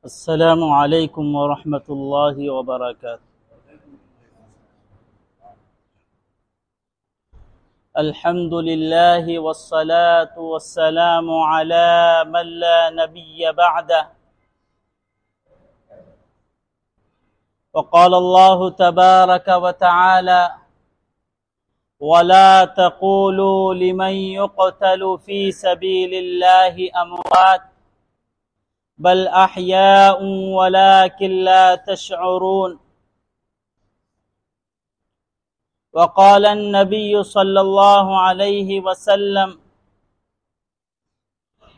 السلام علیکم ورحمۃ اللہ وبرکاتہ۔ الحمد للہ والصلاة والسلام علی من لا نبی بعدہ، وقال اللہ تبارک وتعالی ولا تقولوا لمن يقتل في سبيل الله اموات بل احیاء ولكن لا تشعرون۔ وقال النبي صلى الله عليه وسلم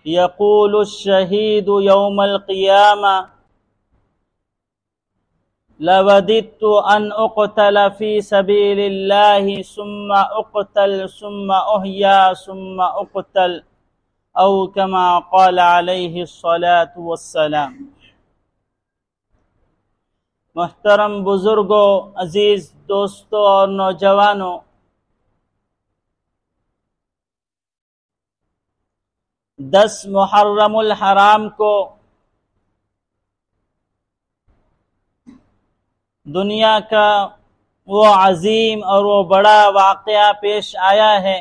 يقول الشهيد يوم القيامة لوددت أن أقتل في سبيل الله ثم أقتل ثم أحيا ثم أقتل او كما قال علیہ الصلاة والسلام۔ محترم بزرگوں، عزیز دوستوں اور نوجوانوں، 10 محرم الحرام کو دنیا کا وہ عظیم اور وہ بڑا واقعہ پیش آیا ہے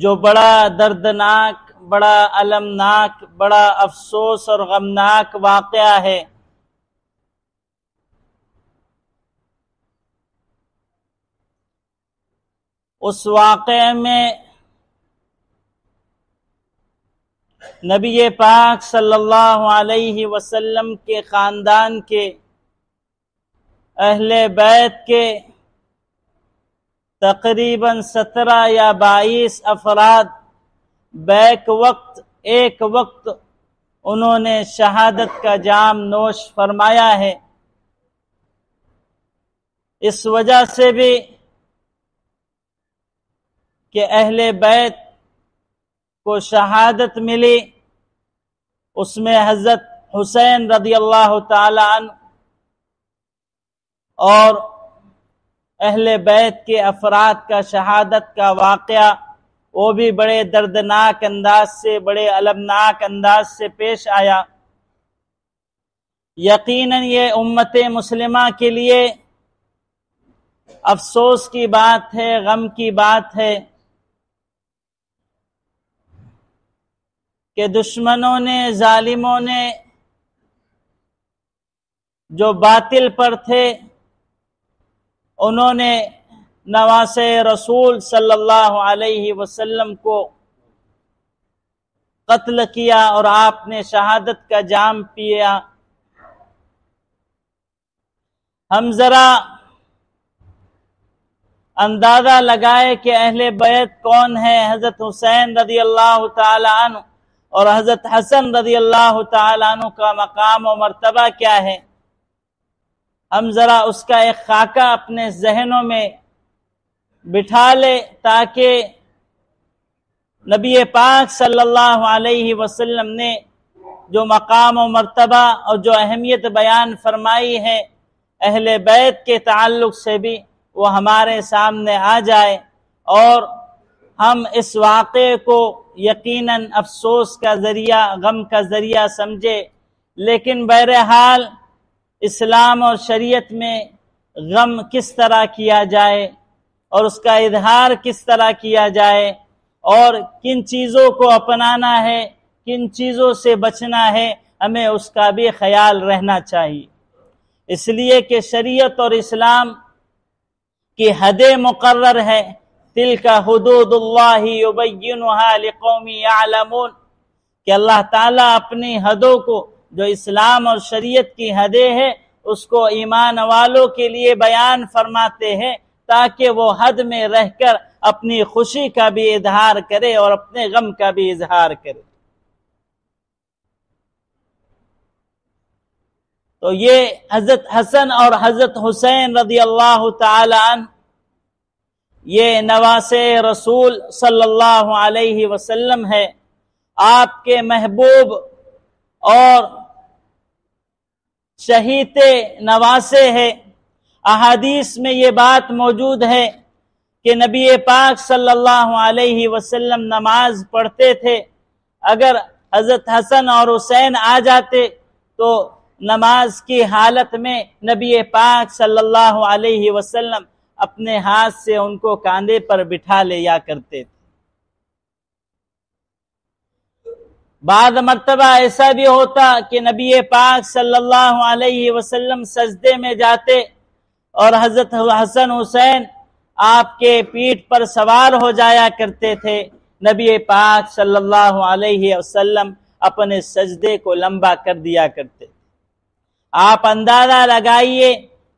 جو بڑا دردناک، بڑا المناک، بڑا افسوس اور غمناک واقعہ ہے۔ اس واقعے میں نبی پاک صلی اللہ علیہ وسلم کے خاندان کے، اہل بیت کے تقریباً 17 یا 22 افراد ایک وقت انہوں نے شہادت کا جام نوش فرمایا ہے۔ اس وجہ سے بھی کہ اہل بیت کو شہادت ملی، اس میں حضرت حسین رضی اللہ تعالی عنہ اور اہل بیت کے افراد کا شہادت کا واقعہ وہ بھی بڑے دردناک انداز سے، بڑے المناک انداز سے پیش آیا۔ یقیناً یہ امت مسلمہ کے لیے افسوس کی بات ہے، غم کی بات ہے کہ دشمنوں نے، ظالموں نے جو باطل پر تھے، انہوں نے نواسے رسول صلی اللہ علیہ وسلم کو قتل کیا اور آپ نے شہادت کا جام پیا۔ ہم ذرا اندازہ لگائے کہ اہل بیت کون ہے، حضرت حسین رضی اللہ تعالی عنہ اور حضرت حسن رضی اللہ تعالی عنہ کا مقام و مرتبہ کیا ہے۔ ہم ذرا اس کا ایک خاکہ اپنے ذہنوں میں بٹھا لے تاکہ نبی پاک صلی اللہ علیہ وسلم نے جو مقام و مرتبہ اور جو اہمیت بیان فرمائی ہے اہل بیت کے تعلق سے بھی وہ ہمارے سامنے آ جائے اور ہم اس واقعے کو یقیناً افسوس کا ذریعہ، غم کا ذریعہ سمجھے۔ لیکن بہرحال اسلام اور شریعت میں غم کس طرح کیا جائے اور اس کا اظہار کس طرح کیا جائے اور کن چیزوں کو اپنانا ہے، کن چیزوں سے بچنا ہے، ہمیں اس کا بھی خیال رہنا چاہیے۔ اس لیے کہ شریعت اور اسلام کی حدیں مقرر ہے، تلک حدود اللہ یبینھا لقوم یعلمون، کہ اللہ تعالیٰ اپنی حدوں کو، جو اسلام اور شریعت کی حدیں ہیں، اس کو ایمان والوں کے لیے بیان فرماتے ہیں تاکہ وہ حد میں رہ کر اپنی خوشی کا بھی اظہار کرے اور اپنے غم کا بھی اظہار کرے۔ تو یہ حضرت حسن اور حضرت حسین رضی اللہ تعالی عنہ یہ نواسے رسول صلی اللہ علیہ وسلم ہے، آپ کے محبوب اور شہید نواسے ہے۔ احادیث میں یہ بات موجود ہے کہ نبی پاک صلی اللہ علیہ وسلم نماز پڑھتے تھے، اگر حضرت حسن اور حسین آ جاتے تو نماز کی حالت میں نبی پاک صلی اللہ علیہ وسلم اپنے ہاتھ سے ان کو کاندھے پر بٹھا لیا کرتے تھے۔ بعض مرتبہ ایسا بھی ہوتا کہ نبی پاک صلی اللہ علیہ وسلم سجدے میں جاتے اور حضرت حسن حسین آپ کے پیٹھ پر سوار ہو جایا کرتے تھے۔ نبی پاک صلی اللہ علیہ وسلم اپنے سجدے کو لمبا کر دیا کرتے تھے۔ آپ اندازہ لگائیے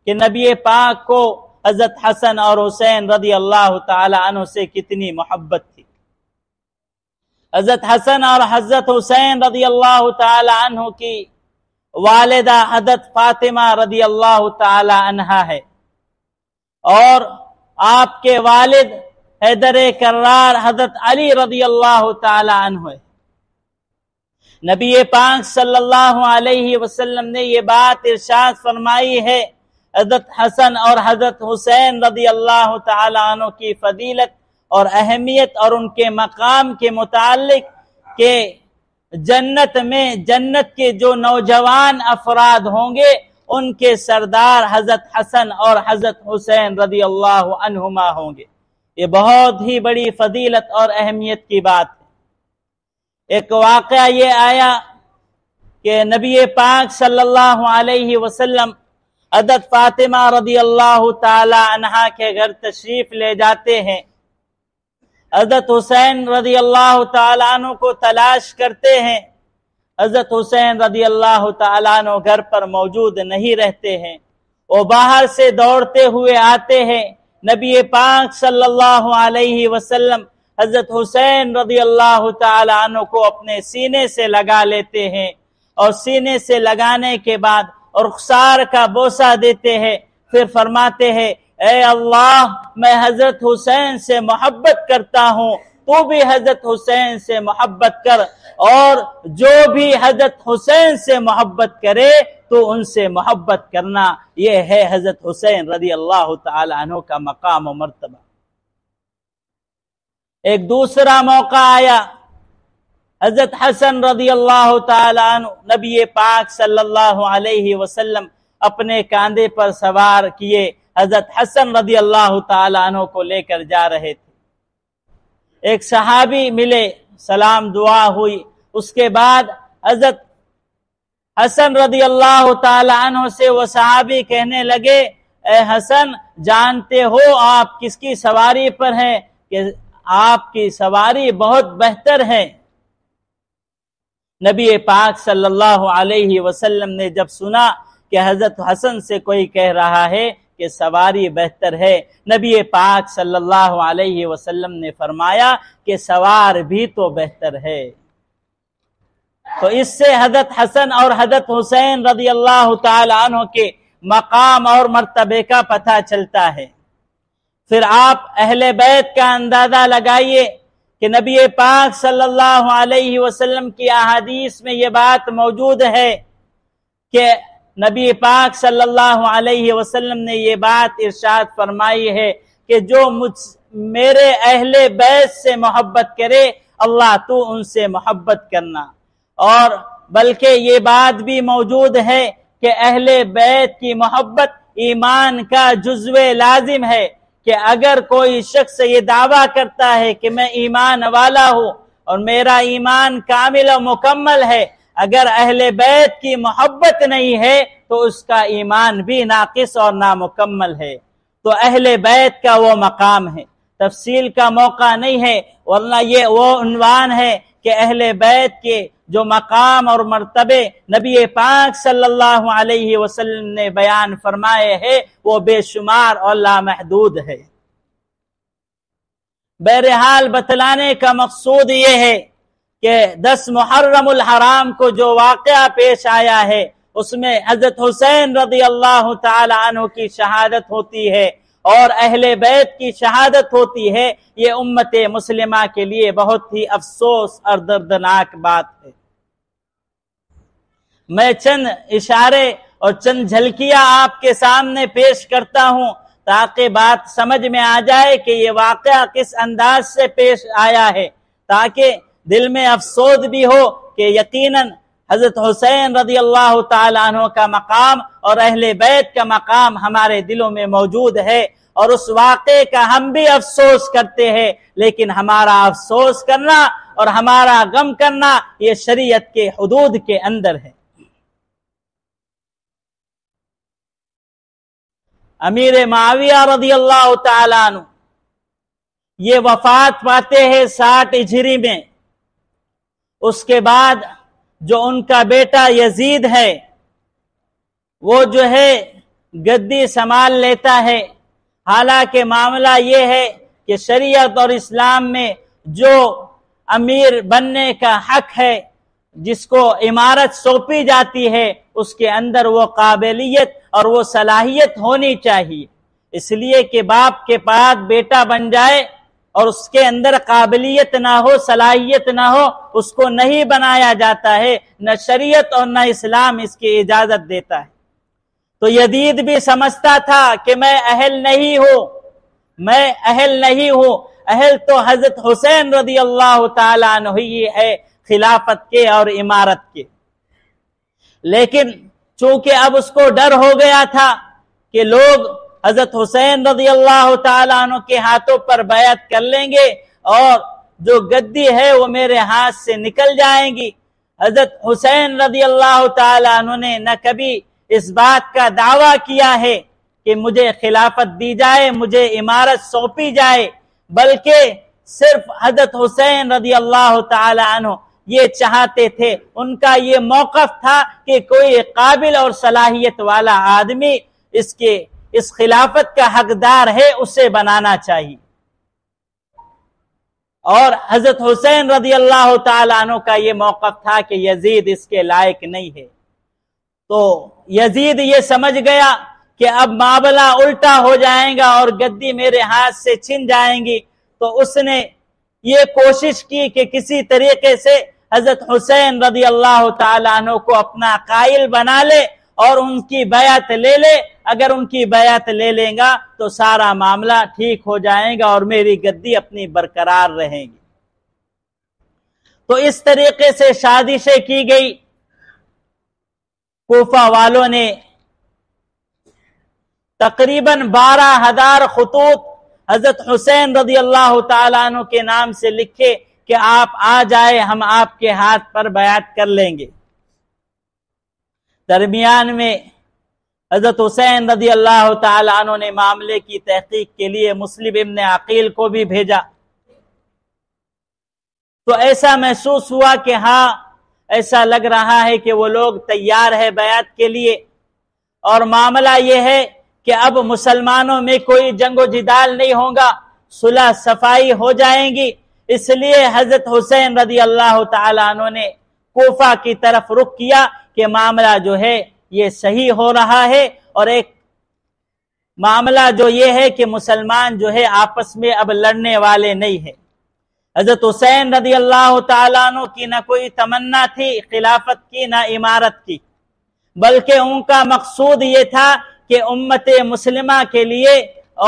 کہ نبی پاک کو حضرت حسن اور حسین رضی اللہ تعالی عنہ سے کتنی محبت تھی۔ حضرت حسن اور حضرت حسین رضی اللہ تعالی عنہ کی والدہ حضرت فاطمہ رضی اللہ تعالی عنہا ہے، اور آپ کے والد حیدر کرار حضرت علی رضی اللہ تعالی عنہ ہے۔ نبی پاک صلی اللہ علیہ وسلم نے یہ بات ارشاد فرمائی ہے حضرت حسن اور حضرت حسین رضی اللہ تعالی عنہ کی فضیلت اور اہمیت اور ان کے مقام کے متعلق کہ جنت میں جنت کے جو نوجوان افراد ہوں گے ان کے سردار حضرت حسن اور حضرت حسین رضی اللہ عنہما ہوں گے۔ یہ بہت ہی بڑی فضیلت اور اہمیت کی بات ہے۔ ایک واقعہ یہ آیا کہ نبی پاک صلی اللہ علیہ وسلم حضرت فاطمہ رضی اللہ تعالی عنہا کے گھر تشریف لے جاتے ہیں۔ حضرت حسین رضی اللہ تعالی عنہ کو تلاش کرتے ہیں۔ حضرت حسین رضی اللہ تعالیٰ عنہ گھر پر موجود نہیں رہتے ہیں، وہ باہر سے دوڑتے ہوئے آتے ہیں۔ نبی پاک صلی اللہ علیہ وسلم حضرت حسین رضی اللہ تعالیٰ عنہ کو اپنے سینے سے لگا لیتے ہیں، اور سینے سے لگانے کے بعد رخسار کا بوسہ دیتے ہیں، پھر فرماتے ہیں اے اللہ میں حضرت حسین سے محبت کرتا ہوں، تو بھی حضرت حسین سے محبت کر، اور جو بھی حضرت حسین سے محبت کرے تو ان سے محبت کرنا۔ یہ ہے حضرت حسین رضی اللہ تعالی عنہ کا مقام و مرتبہ۔ ایک دوسرا موقع آیا، حضرت حسن رضی اللہ تعالی عنہ نبی پاک صلی اللہ علیہ وسلم اپنے کاندھے پر سوار کیے حضرت حسن رضی اللہ تعالی عنہ کو لے کر جا رہے تھے۔ ایک صحابی ملے، سلام دعا ہوئی، اس کے بعد حضرت حسن رضی اللہ تعالی عنہ سے وہ صحابی کہنے لگے اے حسن جانتے ہو آپ کس کی سواری پر ہیں کہ آپ کی سواری بہت بہتر ہے۔ نبی پاک صلی اللہ علیہ وسلم نے جب سنا کہ حضرت حسن سے کوئی کہہ رہا ہے کہ سواری بہتر ہے، نبی پاک صلی اللہ علیہ وسلم نے فرمایا کہ سوار بھی تو بہتر ہے۔ تو اس سے حضرت حسن اور حضرت حسین رضی اللہ تعالی عنہ کے مقام اور مرتبے کا پتہ چلتا ہے۔ پھر آپ اہل بیت کا اندازہ لگائیے کہ نبی پاک صلی اللہ علیہ وسلم کی احادیث میں یہ بات موجود ہے کہ نبی پاک صلی اللہ علیہ وسلم نے یہ بات ارشاد فرمائی ہے کہ جو میرے اہل بیت سے محبت کرے اللہ تو ان سے محبت کرنا، اور بلکہ یہ بات بھی موجود ہے کہ اہل بیت کی محبت ایمان کا جزو لازم ہے، کہ اگر کوئی شخص یہ دعویٰ کرتا ہے کہ میں ایمان والا ہوں اور میرا ایمان کامل و مکمل ہے، اگر اہل بیت کی محبت نہیں ہے تو اس کا ایمان بھی ناقص اور نامکمل ہے۔ تو اہل بیت کا وہ مقام ہے، تفصیل کا موقع نہیں ہے، ورنہ یہ وہ عنوان ہے کہ اہل بیت کے جو مقام اور مرتبے نبی پاک صلی اللہ علیہ وسلم نے بیان فرمائے ہیں وہ بے شمار اور لامحدود ہے۔ بہرحال بتلانے کا مقصود یہ ہے کہ 10 محرم الحرام کو جو واقعہ پیش آیا ہے اس میں حضرت حسین رضی اللہ تعالی عنہ کی شہادت ہوتی ہے اور اہل بیت کی شہادت ہوتی ہے۔ یہ امت مسلمہ کے لیے بہت ہی افسوس اور دردناک بات ہے۔ میں چند اشارے اور چند جھلکیاں آپ کے سامنے پیش کرتا ہوں تاکہ بات سمجھ میں آ جائے کہ یہ واقعہ کس انداز سے پیش آیا ہے، تاکہ دل میں افسوس بھی ہو کہ یقیناً حضرت حسین رضی اللہ تعالیٰ عنہ کا مقام اور اہل بیت کا مقام ہمارے دلوں میں موجود ہے، اور اس واقعے کا ہم بھی افسوس کرتے ہیں، لیکن ہمارا افسوس کرنا اور ہمارا غم کرنا یہ شریعت کے حدود کے اندر ہے۔ امیر معاویہ رضی اللہ تعالیٰ عنہ یہ وفات پاتے ہیں 60 ہجری میں۔ اس کے بعد جو ان کا بیٹا یزید ہے وہ جو ہے گدی سنبھال لیتا ہے۔ حالانکہ معاملہ یہ ہے کہ شریعت اور اسلام میں جو امیر بننے کا حق ہے، جس کو امارت سونپی جاتی ہے، اس کے اندر وہ قابلیت اور وہ صلاحیت ہونی چاہیے۔ اس لیے کہ باپ کے بعد بیٹا بن جائے اور اس کے اندر قابلیت نہ ہو، صلاحیت نہ ہو، اس کو نہیں بنایا جاتا ہے، نہ شریعت اور نہ اسلام اس کی اجازت دیتا ہے۔ تو یزید بھی سمجھتا تھا کہ میں اہل نہیں ہوں، اہل تو حضرت حسین رضی اللہ تعالیٰ عنہ ہی ہے خلافت کے اور امارت کے۔ لیکن چونکہ اب اس کو ڈر ہو گیا تھا کہ لوگ حضرت حسین رضی اللہ تعالیٰ عنہ کے ہاتھوں پر بیعت کر لیں گے اور جو گدی ہے وہ میرے ہاتھ سے نکل جائیں گی۔ حضرت حسین رضی اللہ تعالیٰ عنہ نے نہ کبھی اس بات کا دعویٰ کیا ہے کہ مجھے خلافت دی جائے، مجھے امارت سونپی جائے، بلکہ صرف حضرت حسین رضی اللہ تعالیٰ عنہ یہ چاہتے تھے، ان کا یہ موقف تھا کہ کوئی قابل اور صلاحیت والا آدمی اس خلافت کا حقدار ہے، اسے بنانا چاہیے۔ اور حضرت حسین رضی اللہ تعالیٰ عنہ کا یہ موقف تھا کہ یزید اس کے لائق نہیں ہے۔ تو یزید یہ سمجھ گیا کہ اب معاملہ الٹا ہو جائے گا اور گدی میرے ہاتھ سے چھن جائیں گی، تو اس نے یہ کوشش کی کہ کسی طریقے سے حضرت حسین رضی اللہ تعالیٰ عنہ کو اپنا قائل بنا لے اور ان کی بیعت لے لے۔ اگر ان کی بیعت لے لیں گا تو سارا معاملہ ٹھیک ہو جائے گا اور میری گدی اپنی برقرار رہے گی۔ تو اس طریقے سے سازشیں کی گئی۔ کوفہ والوں نے تقریباً 12,000 خطوط حضرت حسین رضی اللہ تعالیٰ عنہ کے نام سے لکھے کہ آپ آ جائے، ہم آپ کے ہاتھ پر بیعت کر لیں گے۔ درمیان میں حضرت حسین رضی اللہ تعالیٰ عنہ نے معاملے کی تحقیق کے لیے مسلم ابن عقیل کو بھی بھیجا۔ تو ایسا محسوس ہوا کہ ہاں، ایسا لگ رہا ہے کہ وہ لوگ تیار ہے بیعت کے لیے، اور معاملہ یہ ہے کہ اب مسلمانوں میں کوئی جنگ و جدال نہیں ہوگا، صلح صفائی ہو جائیں گی۔ اس لیے حضرت حسین رضی اللہ تعالیٰ عنہ نے کوفہ کی طرف رخ کیا کہ معاملہ جو ہے یہ صحیح ہو رہا ہے، اور ایک معاملہ جو یہ ہے کہ مسلمان جو ہے آپس میں اب لڑنے والے نہیں ہیں۔ حضرت حسین رضی اللہ تعالیٰ عنہ کی نہ کوئی تمنا تھی خلافت کی نہ امارت کی، بلکہ ان کا مقصود یہ تھا کہ امت مسلمہ کے لیے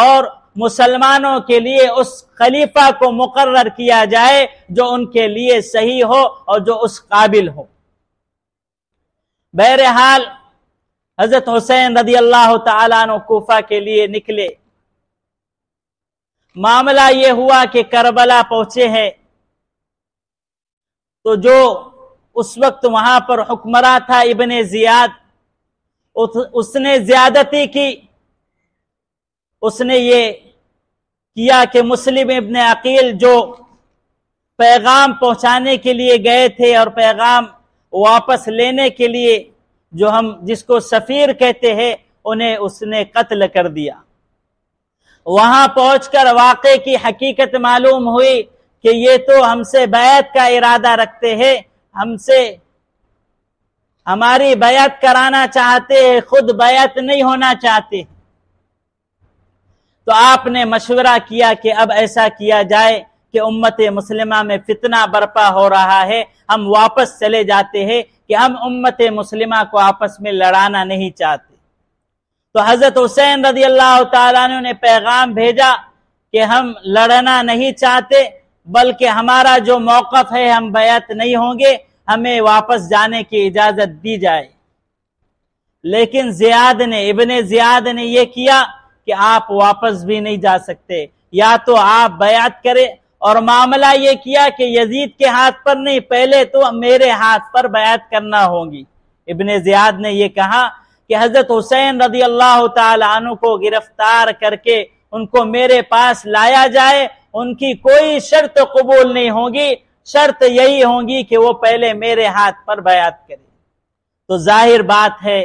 اور مسلمانوں کے لیے اس خلیفہ کو مقرر کیا جائے جو ان کے لیے صحیح ہو اور جو اس قابل ہو۔ بہرحال حضرت حسین رضی اللہ تعالیٰ عنہ کوفہ کے لیے نکلے۔ معاملہ یہ ہوا کہ کربلا پہنچے ہیں، تو جو اس وقت وہاں پر حکمراں تھا ابن زیاد، اس نے زیادتی کی۔ اس نے یہ کیا کہ مسلم ابن عقیل جو پیغام پہنچانے کے لیے گئے تھے اور پیغام واپس لینے کے لیے جو ہم جس کو سفیر کہتے ہیں، انہیں اس نے قتل کر دیا۔ وہاں پہنچ کر واقعے کی حقیقت معلوم ہوئی کہ یہ تو ہم سے بیعت کا ارادہ رکھتے ہیں، ہم سے ہماری بیعت کرانا چاہتے ہیں، خود بیعت نہیں ہونا چاہتے۔ تو آپ نے مشورہ کیا کہ اب ایسا کیا جائے کہ امت مسلمہ میں فتنہ برپا ہو رہا ہے، ہم واپس چلے جاتے ہیں کہ ہم امت مسلمہ کو آپس میں لڑانا نہیں چاہتے۔ تو حضرت حسین رضی اللہ تعالیٰ عنہ نے پیغام بھیجا کہ ہم لڑنا نہیں چاہتے، بلکہ ہمارا جو موقف ہے ہم بیعت نہیں ہوں گے، ہمیں واپس جانے کی اجازت دی جائے۔ لیکن ابن زیاد نے یہ کیا کہ آپ واپس بھی نہیں جا سکتے، یا تو آپ بیعت کریں، اور معاملہ یہ کیا کہ یزید کے ہاتھ پر نہیں، پہلے تو میرے ہاتھ پر بیعت کرنا ہوگی۔ ابن زیاد نے یہ کہا کہ حضرت حسین رضی اللہ تعالی عنہ کو گرفتار کر کے ان کو میرے پاس لایا جائے، ان کی کوئی شرط قبول نہیں ہوگی، شرط یہی ہوگی کہ وہ پہلے میرے ہاتھ پر بیعت کرے۔ تو ظاہر بات ہے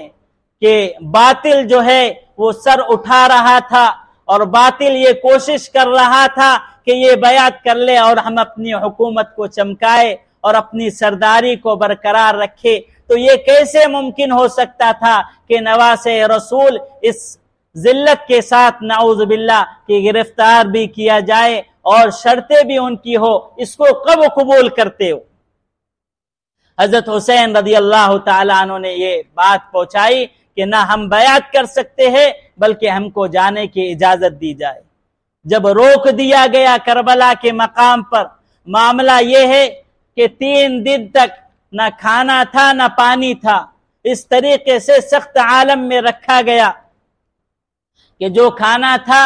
کہ باطل جو ہے وہ سر اٹھا رہا تھا، اور باطل یہ کوشش کر رہا تھا کہ یہ بیعت کر لے اور ہم اپنی حکومت کو چمکائے اور اپنی سرداری کو برقرار رکھے۔ تو یہ کیسے ممکن ہو سکتا تھا کہ نواسہ رسول اس ذلت کے ساتھ نعوذ باللہ کہ گرفتار بھی کیا جائے اور شرطیں بھی ان کی ہو، اس کو کب قبول کرتے ہو؟ حضرت حسین رضی اللہ تعالیٰ عنہ نے یہ بات پہنچائی کہ نہ ہم بیعت کر سکتے ہیں بلکہ ہم کو جانے کی اجازت دی جائے۔ جب روک دیا گیا کربلا کے مقام پر، معاملہ یہ ہے کہ 3 دن تک نہ کھانا تھا نہ پانی تھا، اس طریقے سے سخت عالم میں رکھا گیا کہ جو کھانا تھا،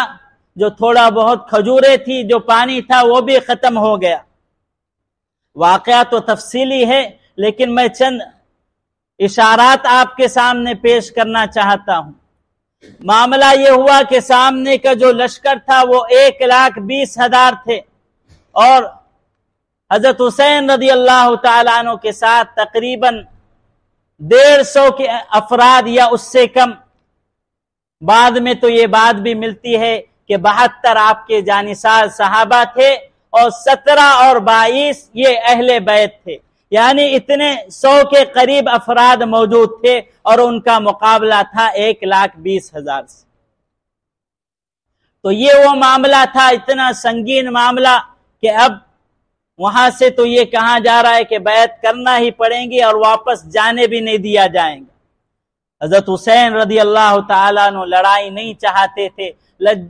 جو تھوڑا بہت کھجوریں تھی، جو پانی تھا وہ بھی ختم ہو گیا۔ واقعہ تو تفصیلی ہے، لیکن میں چند اشارات آپ کے سامنے پیش کرنا چاہتا ہوں۔ معاملہ یہ ہوا کہ سامنے کا جو لشکر تھا وہ 1,20,000 تھے، اور حضرت حسین رضی اللہ تعالیٰ عنہ کے ساتھ تقریباً 150 کے افراد یا اس سے کم۔ بعد میں تو یہ بات بھی ملتی ہے کہ 72 آپ کے جانثار صحابہ تھے، اور 17 اور 22 یہ اہل بیت تھے، یعنی اتنے 100 کے قریب افراد موجود تھے، اور ان کا مقابلہ تھا 1,20,000 سے۔ تو یہ وہ معاملہ تھا، اتنا سنگین معاملہ کہ اب وہاں سے تو یہ کہا جا رہا ہے کہ بیعت کرنا ہی پڑیں گی اور واپس جانے بھی نہیں دیا جائیں گا۔ حضرت حسین رضی اللہ تعالیٰ عنہ لڑائی نہیں چاہتے تھے،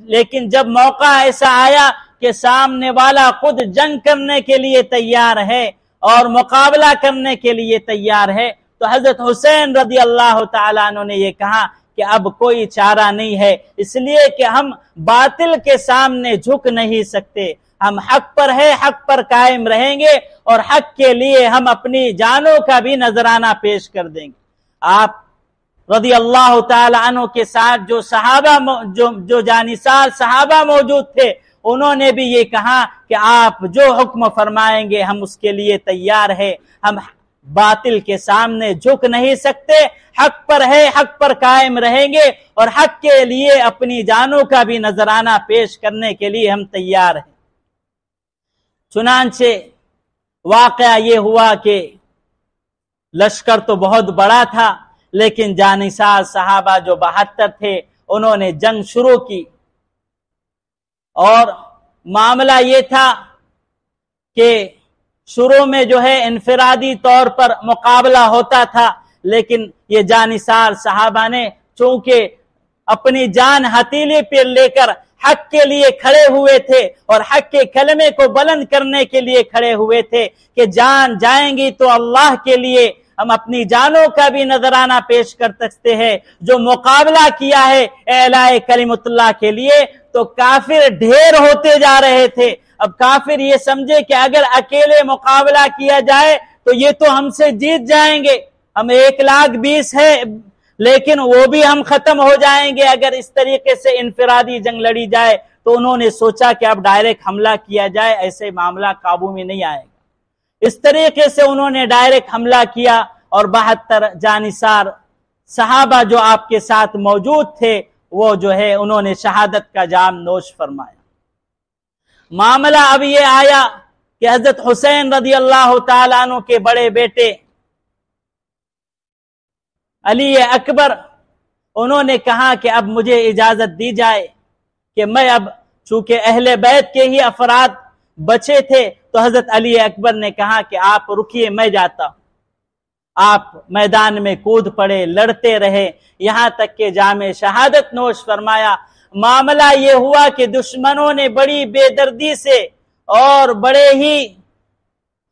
لیکن جب موقع ایسا آیا کہ سامنے والا خود جنگ کرنے کے لیے تیار ہے اور مقابلہ کرنے کے لیے تیار ہے، تو حضرت حسین رضی اللہ تعالیٰ عنہ نے یہ کہا کہ اب کوئی چارہ نہیں ہے، اس لیے کہ ہم باطل کے سامنے جھک نہیں سکتے، ہم حق پر ہے، حق پر قائم رہیں گے، اور حق کے لیے ہم اپنی جانوں کا بھی نذرانہ پیش کر دیں گے۔ آپ رضی اللہ تعالی عنہ کے ساتھ جو صحابہ جو جانثار صحابہ موجود تھے، انہوں نے بھی یہ کہا کہ آپ جو حکم فرمائیں گے ہم اس کے لیے تیار ہے، ہم باطل کے سامنے جھک نہیں سکتے، حق پر ہے، حق پر قائم رہیں گے، اور حق کے لیے اپنی جانوں کا بھی نذرانہ پیش کرنے کے لیے ہم تیار ہیں۔ چنانچہ واقعہ یہ ہوا کہ لشکر تو بہت بڑا تھا، لیکن جانثار صحابہ جو 72 تھے انہوں نے جنگ شروع کی، اور معاملہ یہ تھا کہ شروع میں جو ہے انفرادی طور پر مقابلہ ہوتا تھا، لیکن یہ جانثار صحابہ نے چونکہ اپنی جان ہتھیلی پر لے کر حق کے لیے کھڑے ہوئے تھے اور حق کے کلمے کو بلند کرنے کے لیے کھڑے ہوئے تھے کہ جان جائیں گی تو اللہ کے لیے ہم اپنی جانوں کا بھی نذرانہ پیش کر سکتے ہیں۔ جو مقابلہ کیا ہے اعلاء کلمت اللہ کے لیے، تو کافر ڈھیر ہوتے جا رہے تھے۔ اب کافر یہ سمجھے کہ اگر اکیلے مقابلہ کیا جائے تو یہ تو ہم سے جیت جائیں گے، ہم 1,20,000 ہے لیکن وہ بھی ہم ختم ہو جائیں گے اگر اس طریقے سے انفرادی جنگ لڑی جائے۔ تو انہوں نے سوچا کہ اب ڈائریکٹ حملہ کیا جائے، ایسے معاملہ قابو میں نہیں آئے گا۔ اس طریقے سے انہوں نے ڈائریکٹ حملہ کیا، اور 72 جانثار صحابہ جو آپ کے ساتھ موجود تھے وہ جو ہے انہوں نے شہادت کا جام نوش فرمایا۔ معاملہ اب یہ آیا کہ حضرت حسین رضی اللہ تعالیٰ عنہ کے بڑے بیٹے علی اکبر، انہوں نے کہا کہ اب مجھے اجازت دی جائے کہ میں اب، چونکہ اہل بیت کے ہی افراد بچے تھے، تو حضرت علی اکبر نے کہا کہ آپ رکیے، میں جاتا ہوں۔ آپ میدان میں کود پڑے، لڑتے رہے، یہاں تک کہ جام شہادت نوش فرمایا۔ معاملہ یہ ہوا کہ دشمنوں نے بڑی بے دردی سے اور بڑے ہی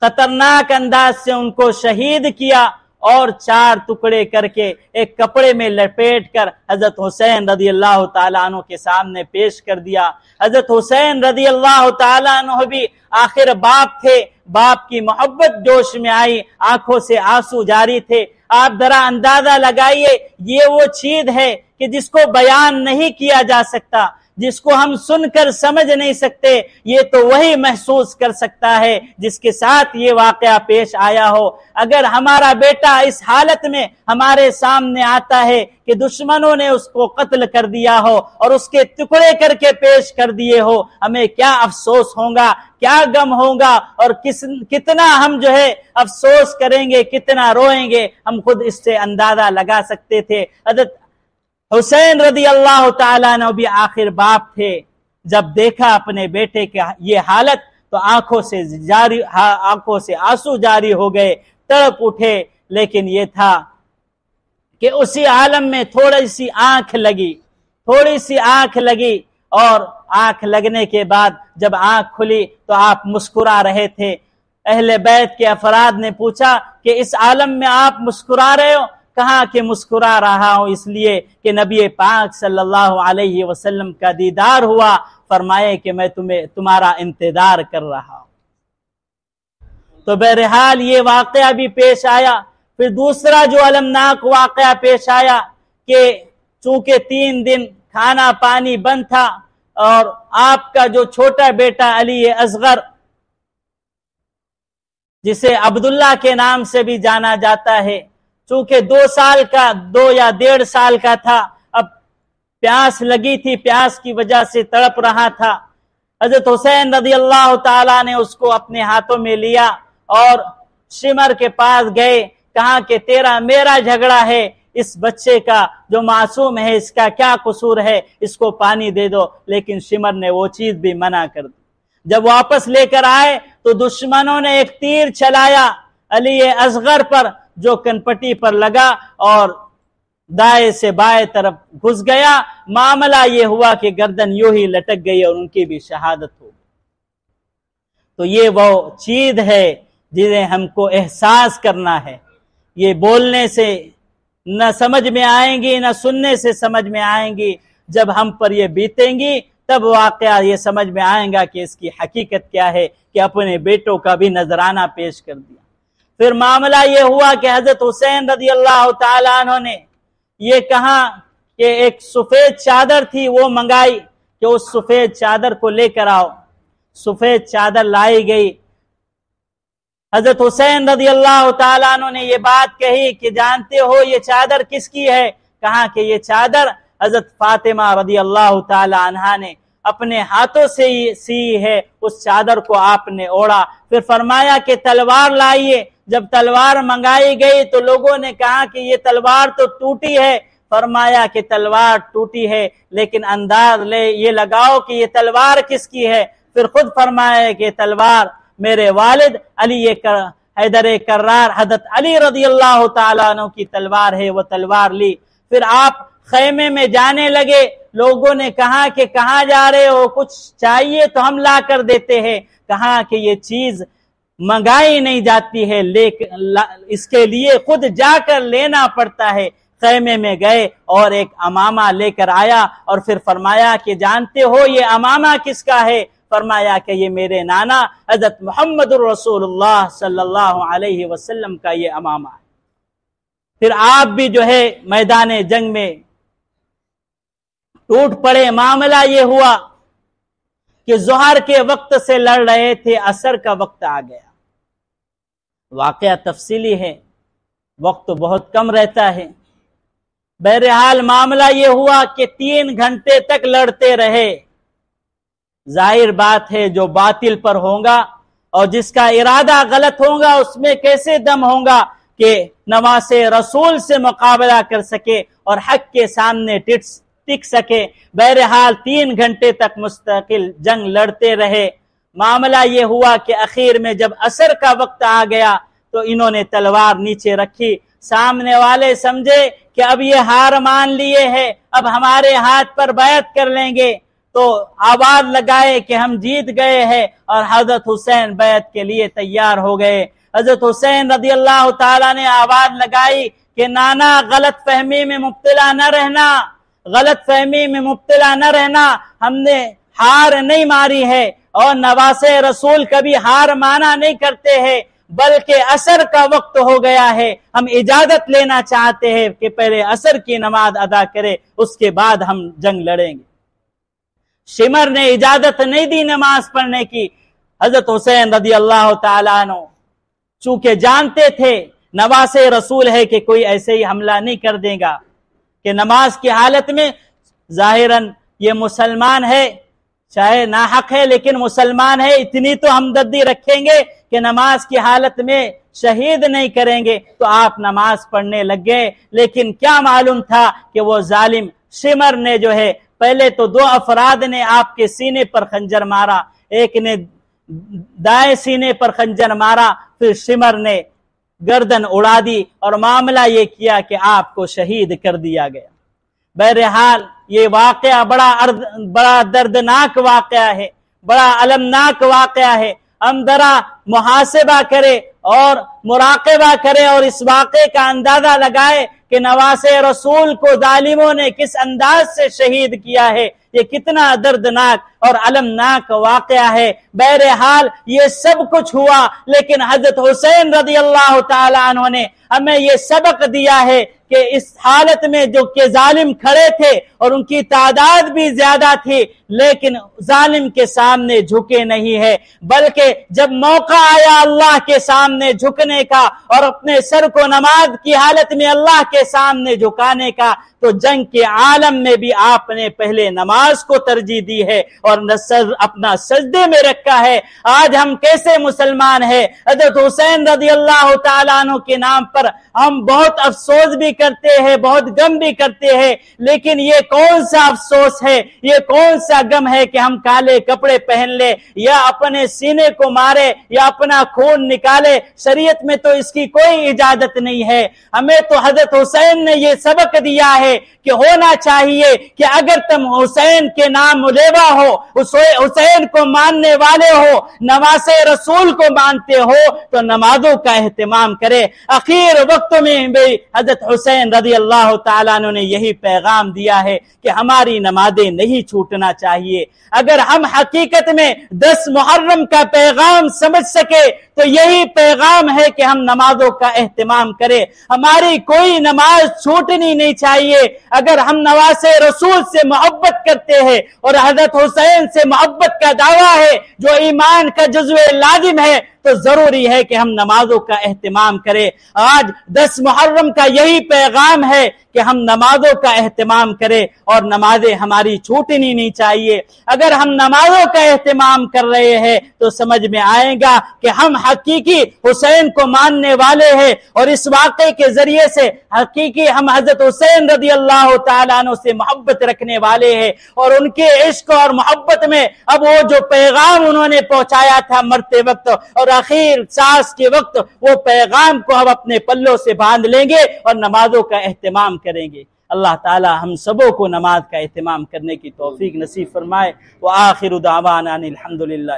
خطرناک انداز سے ان کو شہید کیا اور 4 ٹکڑے کر کے ایک کپڑے میں لپیٹ کر حضرت حسین رضی اللہ تعالیٰ عنہ کے سامنے پیش کر دیا۔ حضرت حسین رضی اللہ تعالیٰ عنہ بھی آخر باپ تھے، باپ کی محبت جوش میں آئی، آنکھوں سے آنسو جاری تھے۔ آپ ذرا اندازہ لگائیے، یہ وہ چیز ہے کہ جس کو بیان نہیں کیا جا سکتا، جس کو ہم سن کر سمجھ نہیں سکتے، یہ تو وہی محسوس کر سکتا ہے جس کے ساتھ یہ واقعہ پیش آیا ہو۔ اگر ہمارا بیٹا اس حالت میں ہمارے سامنے آتا ہے کہ دشمنوں نے اس کو قتل کر دیا ہو اور اس کے ٹکڑے کر کے پیش کر دیے ہو، ہمیں کیا افسوس ہوگا، کیا غم ہوگا، اور کتنا ہم جو ہے افسوس کریں گے، کتنا روئیں گے، ہم خود اس سے اندازہ لگا سکتے تھے۔ حضرت حسین رضی اللہ تعالیٰ نے بھی آخر باپ تھے، جب دیکھا اپنے بیٹے کی یہ حالت تو آنکھوں سے آنسو جاری ہو گئے، تڑپ اٹھے۔ لیکن یہ تھا کہ اسی عالم میں تھوڑی سی آنکھ لگی اور آنکھ لگنے کے بعد جب آنکھ کھلی تو آپ مسکرا رہے تھے۔ اہل بیت کے افراد نے پوچھا کہ اس عالم میں آپ مسکرا رہے ہو؟ کہا کہ مسکرا رہا ہوں اس لیے کہ نبی پاک صلی اللہ علیہ وسلم کا دیدار ہوا، فرمائے کہ میں تمہارا انتظار کر رہا ہوں۔ تو بہرحال یہ واقعہ بھی پیش آیا۔ پھر دوسرا جو المناک واقعہ پیش آیا کہ چونکہ 3 دن کھانا پانی بند تھا اور آپ کا جو چھوٹا بیٹا علی اصغر، جسے عبداللہ کے نام سے بھی جانا جاتا ہے، چونکہ 2 یا 1.5 سال کا تھا، اب پیاس لگی تھی، پیاس کی وجہ سے تڑپ رہا تھا۔ حضرت حسین رضی اللہ تعالیٰ نے اس کو اپنے ہاتھوں میں لیا اور شمر کے پاس گئے، کہا کہ میرا جھگڑا ہے، اس بچے کا جو معصوم ہے اس کا کیا قصور ہے، اس کو پانی دے دو۔ لیکن شمر نے وہ چیز بھی منع کر دی۔ جب واپس لے کر آئے تو دشمنوں نے ایک تیر چلایا علی اصغر پر، جو کنپٹی پر لگا اور دائیں سے بائیں طرف گھس گیا۔ معاملہ یہ ہوا کہ گردن یوں ہی لٹک گئی اور ان کی بھی شہادت ہو گئی۔ تو یہ وہ چیز ہے جنہیں ہم کو احساس کرنا ہے، یہ بولنے سے نہ سمجھ میں آئیں گی، نہ سننے سے سمجھ میں آئیں گی۔ جب ہم پر یہ بیتیں گی تب واقعہ یہ سمجھ میں آئیں گا کہ اس کی حقیقت کیا ہے، کہ اپنے بیٹوں کا بھی نذرانہ پیش کر دیا۔ پھر معاملہ یہ ہوا کہ حضرت حسین رضی اللہ تعالیٰ عنہ نے یہ کہا کہ ایک سفید چادر تھی، وہ منگائی کہ اس سفید چادر کو لے کر آؤ۔ سفید چادر لائی گئی۔ حضرت حسین رضی اللہ تعالیٰ عنہ نے یہ بات کہی کہ جانتے ہو یہ چادر کس کی ہے؟ کہا کہ یہ چادر حضرت فاطمہ رضی اللہ تعالیٰ عنہا نے اپنے ہاتھوں سے سی ہے۔ اس چادر کو آپ نے اوڑھا، پھر فرمایا کہ تلوار لائیے۔ جب تلوار منگائی گئی تو لوگوں نے کہا کہ یہ تلوار تو ٹوٹی ہے۔ فرمایا کہ تلوار ٹوٹی ہے لیکن انداز یہ لگاؤ کہ یہ تلوار کس کی ہے۔ پھر خود فرمایا کہ تلوار میرے والد علی حیدر کرار حضرت علی رضی اللہ تعالیٰ عنہ کی تلوار ہے، وہ تلوار لی۔ پھر آپ خیمے میں جانے لگے۔ لوگوں نے کہا کہ کہاں جا رہے ہو؟ کچھ چاہیے تو ہم لا کر دیتے ہیں۔ کہا کہ یہ چیز منگائی نہیں جاتی ہے، اس کے لیے خود جا کر لینا پڑتا ہے۔ خیمے میں گئے اور ایک امامہ لے کر آیا اور پھر فرمایا کہ جانتے ہو یہ امامہ کس کا ہے؟ فرمایا کہ یہ میرے نانا حضرت محمد رسول اللہ صلی اللہ علیہ وسلم کا یہ امامہ ہے۔ پھر آپ بھی جو ہے میدان جنگ میں ٹوٹ پڑے۔ معاملہ یہ ہوا کہ ظہر کے وقت سے لڑ رہے تھے، عصر کا وقت آ گیا۔ واقعہ تفصیلی ہے، وقت بہت کم رہتا ہے۔ بہرحال معاملہ یہ ہوا کہ 3 گھنٹے تک لڑتے رہے۔ ظاہر بات ہے جو باطل پر ہوگا اور جس کا ارادہ غلط ہوگا اس میں کیسے دم ہوگا کہ نواز رسول سے مقابلہ کر سکے اور حق کے سامنے ٹک سکے۔ بہرحال 3 گھنٹے تک مستقل جنگ لڑتے رہے۔ معاملہ یہ ہوا کہ اخیر میں جب عصر کا وقت آ گیا تو انہوں نے تلوار نیچے رکھی۔ سامنے والے سمجھے کہ اب یہ ہار مان لیے ہیں، اب ہمارے ہاتھ پر بیعت کر لیں گے۔ تو آواز لگائے کہ ہم جیت گئے ہیں، اور حضرت حسین بیعت کے لیے تیار ہو گئے۔ حضرت حسین رضی اللہ تعالیٰ نے آواز لگائی کہ نانا غلط فہمی میں مبتلا نہ رہنا، غلط فہمی میں مبتلا نہ رہنا، ہم نے ہار نہیں ماری ہے، اور نواسے رسول کبھی ہار مانا نہیں کرتے ہیں، بلکہ عصر کا وقت ہو گیا ہے، ہم اجازت لینا چاہتے ہیں کہ پہلے عصر کی نماز ادا کرے، اس کے بعد ہم جنگ لڑیں گے۔ شمر نے اجازت نہیں دی نماز پڑھنے کی۔ حضرت حسین رضی اللہ تعالیٰ عنہ چونکہ جانتے تھے نواسے رسول ہے کہ کوئی ایسے ہی حملہ نہیں کر دے گا، کہ نماز کی حالت میں ظاہراً یہ مسلمان ہے، چاہے ناحق ہے لیکن مسلمان ہے، اتنی تو ہمدردی رکھیں گے کہ نماز کی حالت میں شہید نہیں کریں گے، تو آپ نماز پڑھنے لگ گئے۔ لیکن کیا معلوم تھا کہ وہ ظالم شمر نے جو ہے، پہلے تو دو افراد نے آپ کے سینے پر خنجر مارا، ایک نے دائیں سینے پر خنجر مارا، پھر شمر نے گردن اڑا دی، اور معاملہ یہ کیا کہ آپ کو شہید کر دیا گیا۔ بہرحال یہ واقعہ بڑا دردناک واقعہ ہے، بڑا المناک واقعہ ہے۔ ہم ذرا محاسبہ کرے اور مراقبہ کرے اور اس واقعے کا اندازہ لگائے کہ نواسے رسول کو ظالموں نے کس انداز سے شہید کیا ہے، یہ کتنا دردناک اور المناک واقعہ ہے۔ بہرحال یہ سب کچھ ہوا، لیکن حضرت حسین رضی اللہ تعالیٰ عنہ نے ہمیں یہ سبق دیا ہے کہ اس حالت میں جو کہ ظالم کھڑے تھے اور ان کی تعداد بھی زیادہ تھی، لیکن ظالم کے سامنے جھکے نہیں ہے، بلکہ جب موقع آیا اللہ کے سامنے جھکنے کا اور اپنے سر کو نماز کی حالت میں اللہ کے سامنے جھکانے کا، تو جنگ کے عالم میں بھی آپ نے پہلے نماز کو ترجیح دی ہے اور اپنا سجدے میں رکھا ہے۔ آج ہم کیسے مسلمان ہیں؟ حضرت حسین رضی اللہ تعالیٰ عنہ کے نام پر ہم بہت افسوس بھی کرتے ہیں، بہت غم بھی کرتے ہیں، لیکن یہ کون سا افسوس ہے، یہ کون سا غم ہے کہ ہم کالے کپڑے پہن لے یا اپنے سینے کو مارے یا اپنا خون نکالے؟ شریعت میں تو اس کی کوئی اجازت نہیں ہے۔ ہمیں تو حضرت حسین نے یہ سبق دیا ہے کہ ہونا چاہیے کہ اگر تم حسین کے نام لیوا ہو، حسین کو ماننے والے ہو، نواسے رسول کو مانتے ہو، تو نمازوں کا اہتمام کرے۔ اخیر وقت میں بھی حضرت حسین رضی اللہ تعالیٰ عنہ نے یہی پیغام دیا ہے کہ ہماری نمازیں نہیں چھوٹنا چاہیے۔ اگر ہم حقیقت میں 10 محرم کا پیغام سمجھ سکے تو یہی پیغام ہے کہ ہم نمازوں کا اہتمام کریں، ہماری کوئی نماز چھوٹنی نہیں چاہیے۔ اگر ہم نواسے رسول سے محبت کرتے ہیں اور حضرت حسین سے محبت کا دعویٰ ہے جو ایمان کا جزو لازم ہے، تو ضروری ہے کہ ہم نمازوں کا اہتمام کریں۔ آج 10 محرم کا یہی پیغام ہے کہ ہم نمازوں کا اہتمام کریں اور نمازیں ہماری چھوٹنی نہیں چاہیے۔ اگر ہم نمازوں کا اہتمام کر رہے ہیں تو سمجھ میں آئے گا کہ ہم حقیقی حسین کو ماننے والے ہیں، اور اس واقعے کے ذریعے سے حقیقی ہم حضرت حسین رضی اللہ تعالیٰ عنہ سے محبت رکھنے والے ہیں، اور ان کے عشق اور محبت میں اب وہ جو پیغام انہوں نے پہنچایا تھا مرتے وقت اور آخر سانس کے وقت، وہ پیغام کو ہم اپنے پلوں سے باندھ لیں گے اور نمازوں کا اہتمام کریں گے۔ اللہ تعالی ہم سبوں کو نماز کا اہتمام کرنے کی توفیق نصیب فرمائے۔ وآخر دعوانا الحمدللہ۔